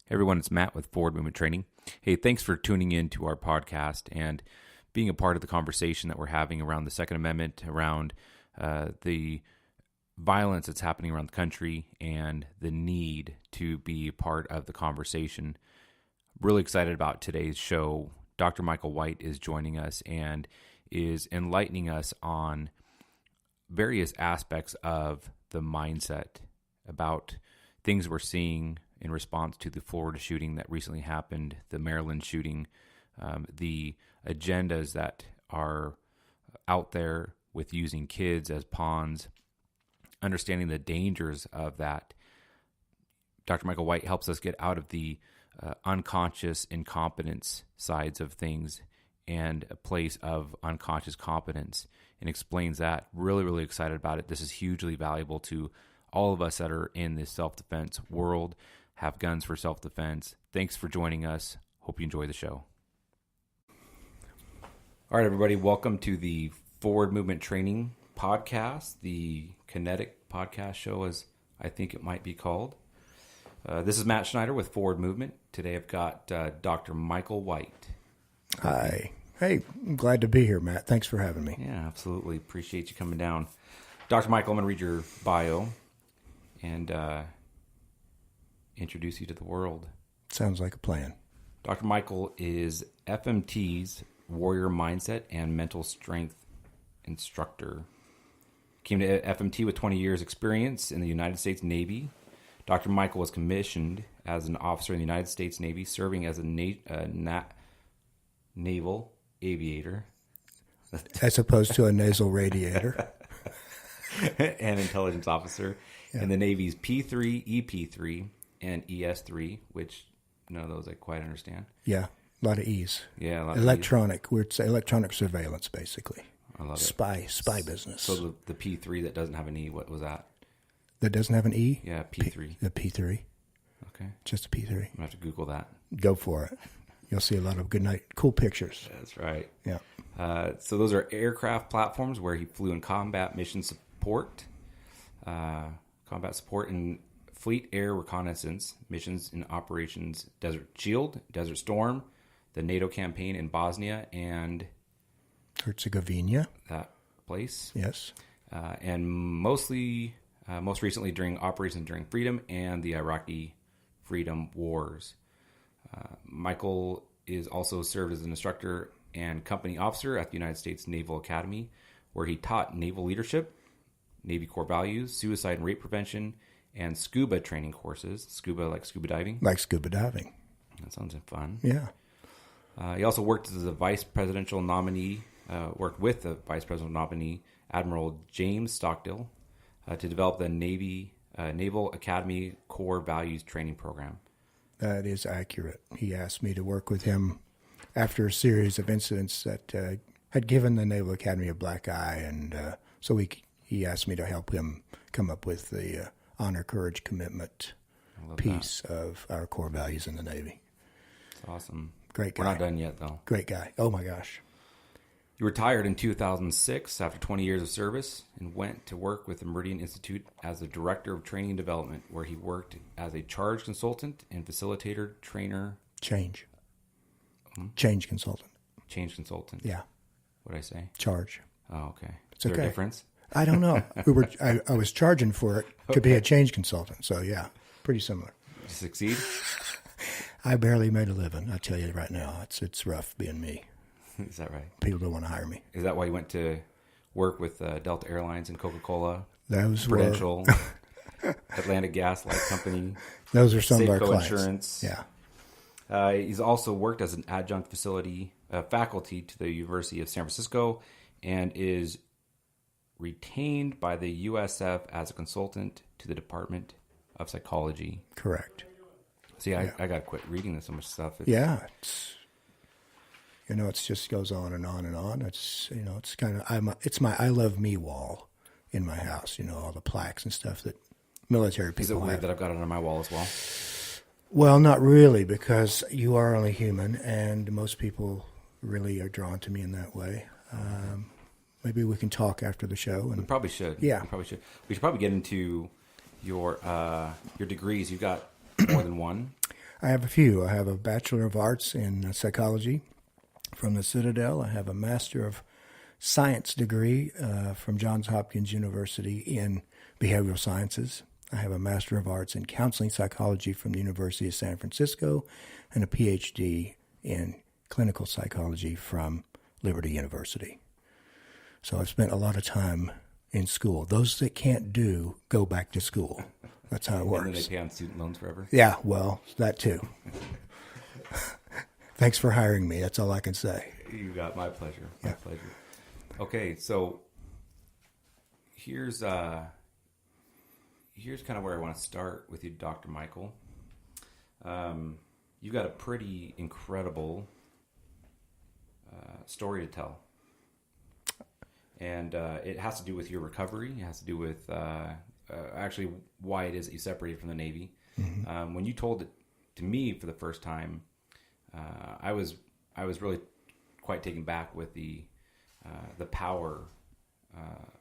Hey everyone, it's Matt with Forward Movement Training. Hey, thanks for tuning in to our podcast and being a part of the conversation that we're having around the Second Amendment, around the violence that's happening around the country, and the need to be part of the conversation. Really excited about today's show. Dr. Michael White is joining us and is enlightening us on various aspects of the mindset about things we're seeing in response to the Florida shooting that recently happened, the Maryland shooting, the agendas that are out there with using kids as pawns, understanding the dangers of that. Dr. Michael White helps us get out of the unconscious incompetence sides of things and a place of unconscious competence, and explains that. Really, really excited about it. This is hugely valuable to all of us that are in this self-defense world, have guns for self-defense. Thanks for joining us. Hope you enjoy the show. All right, everybody, welcome to the Forward Movement Training podcast, the Kinetic podcast show, as I think it might be called. This is Matt Schneider with Forward Movement. Today I've got Dr. Michael White. Hi. Hey, I'm glad to be here, Matt. Thanks for having me. Yeah, absolutely. Appreciate you coming down. Dr. Michael, I'm going to read your bio and introduce you to the world. Sounds like a plan. Dr. Michael is FMT's Warrior Mindset and Mental Strength Instructor. Came to FMT with 20 years experience in the United States Navy. Dr. Michael was commissioned as an officer in the United States Navy, serving as a naval aviator. As opposed to a nasal radiator. An intelligence officer in the Navy's P3, EP3, and ES3, which none of those I quite understand. Yeah, a lot of E's. Yeah, a lot electronic. We'd say electronic surveillance, basically. I love it. Spy business. So the P3 that doesn't have an E, what was that? That doesn't have an E? Yeah, P3. The P3. Okay. Just a P3. I'm going to have to Google that. Go for it. You'll see a lot of cool pictures. That's right. Yeah. So those are aircraft platforms where he flew in combat mission support, and fleet air reconnaissance missions in operations Desert Shield, Desert Storm, the NATO campaign in Bosnia and Herzegovina. That place. Yes. And most recently during Operation Enduring Freedom and the Iraqi Freedom Wars. Michael is also served as an instructor and company officer at the United States Naval Academy, where he taught naval leadership, Navy core values, suicide and rape prevention, and scuba training courses. Scuba, like scuba diving? Like scuba diving. That sounds fun. Yeah. He also worked as a vice presidential nominee, worked with the vice presidential nominee, Admiral James Stockdale, to develop the Naval Academy Core Values Training Program. That is accurate. He asked me to work with him after a series of incidents that had given the Naval Academy a black eye, and so he asked me to help him come up with the honor, courage, commitment piece of our core values in the Navy. That's awesome. Great guy. We're not done yet, though. Great guy. Oh, my gosh. You retired in 2006 after 20 years of service and went to work with the Meridian Institute as the Director of Training and Development, where he worked as a charge consultant and facilitator, trainer. Change consultant. Change consultant. Yeah. What'd I say? Charge. Oh, okay. It's Is there okay. a difference? I don't know. I was charging for it to be a change consultant. So, yeah, pretty similar. Did you succeed? I barely made a living. I tell you right now, it's rough being me. Is that right? People don't want to hire me. Is that why you went to work with Delta Airlines and Coca-Cola? Those Prudential, Atlantic Gas Light Company. Those are some Safeco of our clients. Insurance. Yeah. He's also worked as an adjunct faculty to the University of San Francisco and is retained by the USF as a consultant to the Department of Psychology. Correct. See, I got to quit reading this so much stuff. It just goes on and on and on. It's kind of it's my I love me wall in my house. All the plaques and stuff that military people have. Is it weird that I've got it on my wall as well? Well, not really, because you are only human, and most people really are drawn to me in that way. Maybe we can talk after the show. And we probably should. Yeah. We probably should. We should probably get into your degrees. You've got more than one. I have a few. I have a Bachelor of Arts in Psychology from the Citadel. I have a Master of Science degree from Johns Hopkins University in Behavioral Sciences. I have a Master of Arts in Counseling Psychology from the University of San Francisco and a Ph.D. in Clinical Psychology from Liberty University. So I've spent a lot of time in school. Those that can't do, go back to school. That's how it works. And then they pay on student loans forever? Yeah, well, that too. Thanks for hiring me. That's all I can say. You got my pleasure. My pleasure. Okay, so here's kind of where I want to start with you, Dr. Michael. You've got a pretty incredible story to tell. And it has to do with your recovery. It has to do with actually why it is that you separated from the Navy. Mm-hmm. When you told it to me for the first time, I was really quite taken back with the power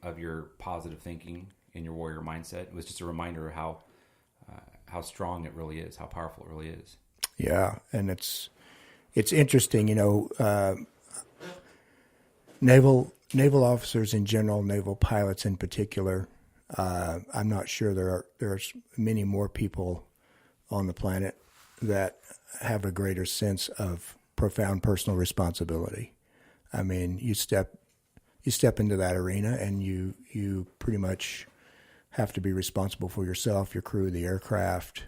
of your positive thinking and your warrior mindset. It was just a reminder of how strong it really is, how powerful it really is. Yeah, and it's interesting, you know. Naval officers in general, naval pilots in particular. I'm not sure there's many more people on the planet that have a greater sense of profound personal responsibility. I mean, you step into that arena, and you pretty much have to be responsible for yourself, your crew, the aircraft,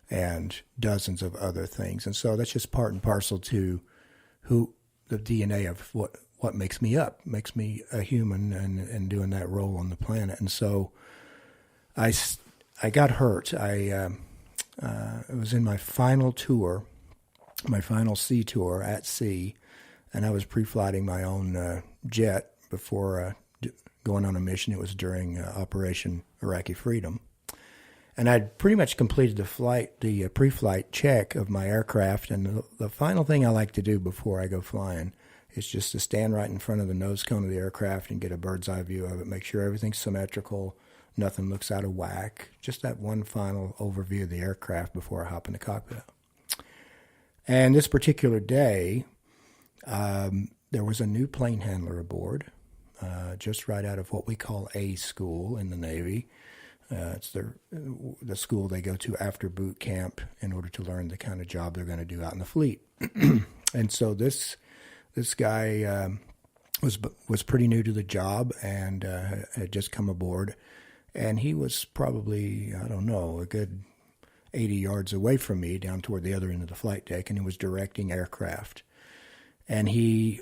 and dozens of other things. And so that's just part and parcel to the DNA of what makes me up, makes me a human, and doing that role on the planet. And so I got hurt. It was in my final tour, my final sea tour at sea, and I was pre-flighting my own jet before going on a mission. It was during Operation Iraqi Freedom. And I'd pretty much completed the pre-flight check of my aircraft, and the final thing I like to do before I go flying is just to stand right in front of the nose cone of the aircraft and get a bird's eye view of it, make sure everything's symmetrical, nothing looks out of whack, just that one final overview of the aircraft before I hop in the cockpit. And this particular day, there was a new plane handler aboard, just right out of what we call A school in the Navy. It's the school they go to after boot camp in order to learn the kind of job they're going to do out in the fleet. And so this guy was pretty new to the job and had just come aboard, and he was probably, I don't know, a good 80 yards away from me down toward the other end of the flight deck, and he was directing aircraft. And he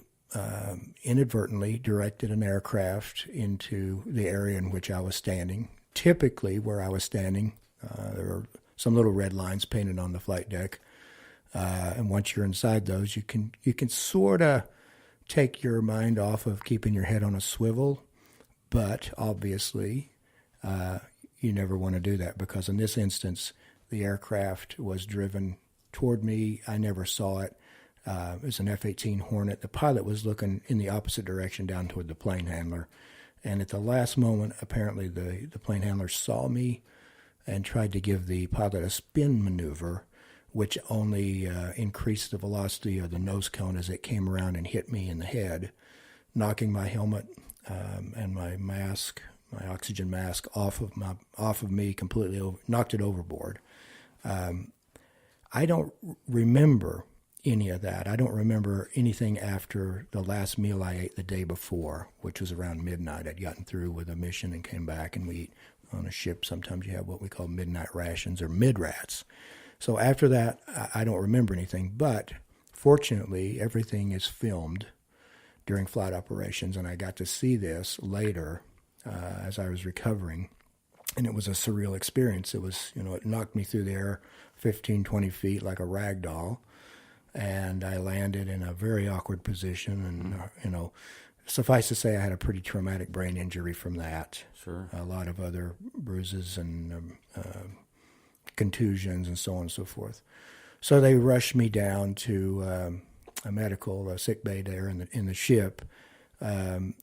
inadvertently directed an aircraft into the area in which I was standing. Typically, where I was standing, there were some little red lines painted on the flight deck. And once you're inside those, you can sort of take your mind off of keeping your head on a swivel, but obviously you never want to do that, because in this instance, the aircraft was driven toward me. I never saw it. It was an F-18 Hornet. The pilot was looking in the opposite direction down toward the plane handler. And at the last moment, apparently the plane handler saw me and tried to give the pilot a spin maneuver, which only increased the velocity of the nose cone as it came around and hit me in the head, knocking my helmet and my mask, my oxygen mask, off of me completely, knocked it overboard. I don't remember any of that. I don't remember anything after the last meal I ate the day before, which was around midnight. I'd gotten through with a mission and came back, and we eat on a ship. Sometimes you have what we call midnight rations or mid-rats. So after that, I don't remember anything, but fortunately, everything is filmed during flight operations, and I got to see this later as I was recovering, and it was a surreal experience. It was, it knocked me through the air 15, 20 feet like a rag doll, and I landed in a very awkward position, and, suffice to say I had a pretty traumatic brain injury from that. Sure. A lot of other bruises and contusions and so on and so forth. So they rushed me down to a sick bay there in the ship, and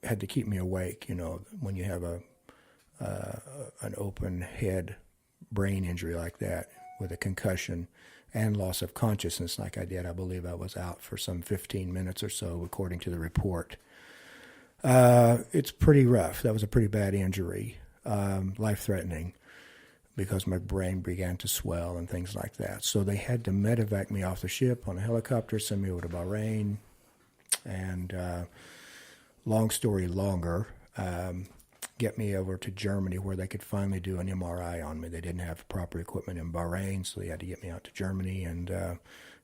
had to keep me awake. When you have an open head brain injury like that, with a concussion and loss of consciousness like I did. I believe I was out for some 15 minutes or so, according to the report. It's pretty rough. That was a pretty bad injury, life-threatening, because my brain began to swell and things like that. So they had to medevac me off the ship on a helicopter, send me over to Bahrain, and long story longer, get me over to Germany where they could finally do an MRI on me. They didn't have proper equipment in Bahrain, so they had to get me out to Germany and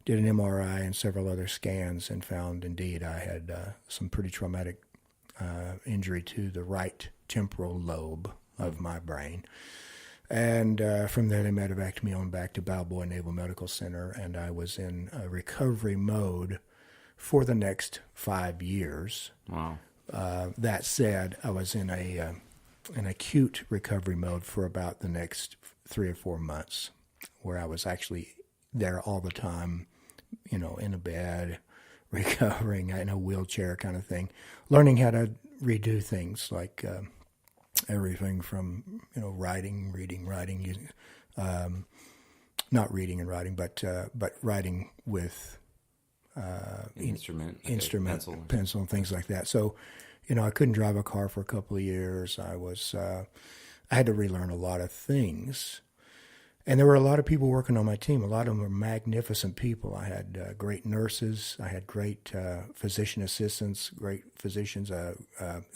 did an MRI and several other scans and found indeed I had some pretty traumatic injury to the right temporal lobe of my brain. And from there, they medevaced me on back to Balboa Naval Medical Center, and I was in recovery mode for the next 5 years. Wow. That said, I was in an acute recovery mode for about the next 3 or 4 months, where I was actually there all the time, in a bed, recovering in a wheelchair kind of thing, learning how to redo things like everything from writing, reading, writing, not reading and writing, but writing with instrument, pencil, and things like that. So, I couldn't drive a car for a couple of years. I had to relearn a lot of things. And there were a lot of people working on my team. A lot of them were magnificent people. I had great nurses. I had great physician assistants, great physicians,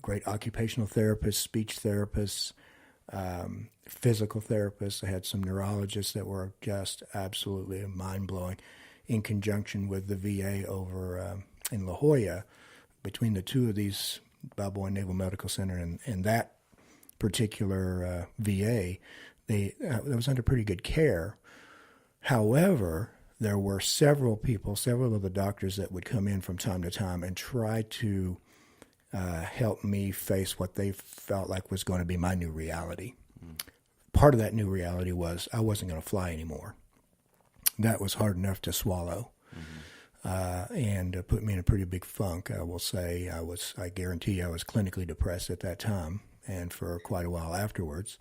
great occupational therapists, speech therapists, physical therapists. I had some neurologists that were just absolutely mind-blowing in conjunction with the VA over in La Jolla. Between the two of these, Balboa Naval Medical Center and that particular VA, they was under pretty good care. However, there were several of the doctors that would come in from time to time and try to help me face what they felt like was going to be my new reality. Part of that new reality was I wasn't going to fly anymore. That was hard enough to swallow, and put me in a pretty big funk. I will say I guarantee I was clinically depressed at that time and for quite a while afterwards.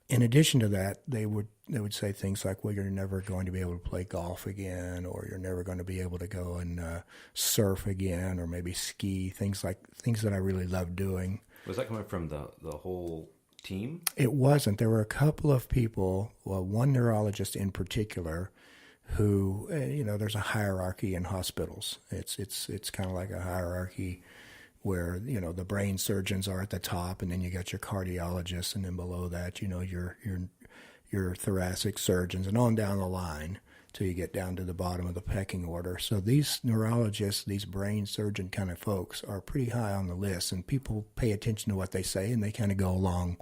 In addition to that, they would say things like, well, you're never going to be able to play golf again, or you're never going to be able to go and surf again, or maybe ski, things that I really loved doing. Was that coming from the whole team? It wasn't. There were a couple of people, well, one neurologist in particular, who, there's a hierarchy in hospitals. It's kind of like a hierarchy where, the brain surgeons are at the top, and then you got your cardiologists, and then below that, your thoracic surgeons, and on down the line till you get down to the bottom of the pecking order. So these neurologists, these brain surgeon kind of folks are pretty high on the list, and people pay attention to what they say, and they kind of go along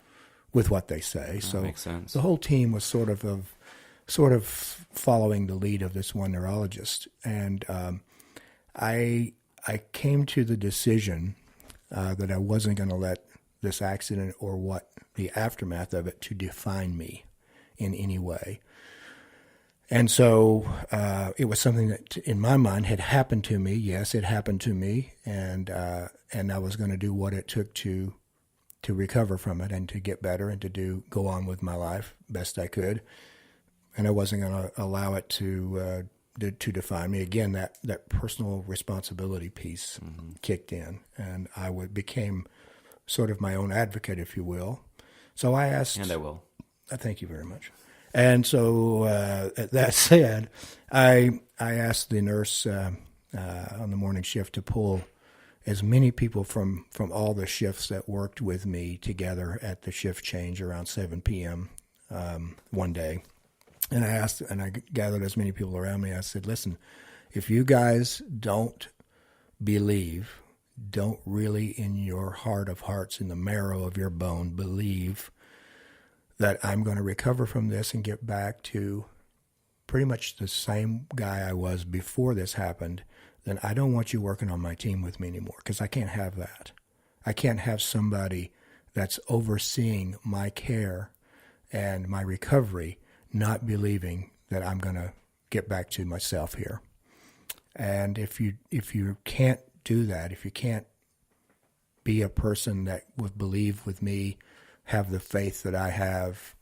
with what they say. That makes sense. The whole team was sort of following the lead of this one neurologist. And I came to the decision that I wasn't going to let this accident or what the aftermath of it to define me in any way. And so it was something that, in my mind, had happened to me. Yes, it happened to me, and I was going to do what it took to recover from it and to get better and to go on with my life best I could. And I wasn't going to allow it to define me. Again, that personal responsibility piece kicked in, and I became sort of my own advocate, if you will. So I asked... And I will. Thank you very much. And so that said, I asked the nurse on the morning shift to pull as many people from all the shifts that worked with me together at the shift change around 7 p.m. One day. And I gathered as many people around me. I said, listen, if you guys don't really in your heart of hearts, in the marrow of your bone, believe that I'm going to recover from this and get back to pretty much the same guy I was before this happened, then I don't want you working on my team with me anymore, because I can't have that. I can't have somebody that's overseeing my care and my recovery not believing that I'm going to get back to myself here. And if you can't do that, if you can't be a person that would believe with me, have the faith that I have,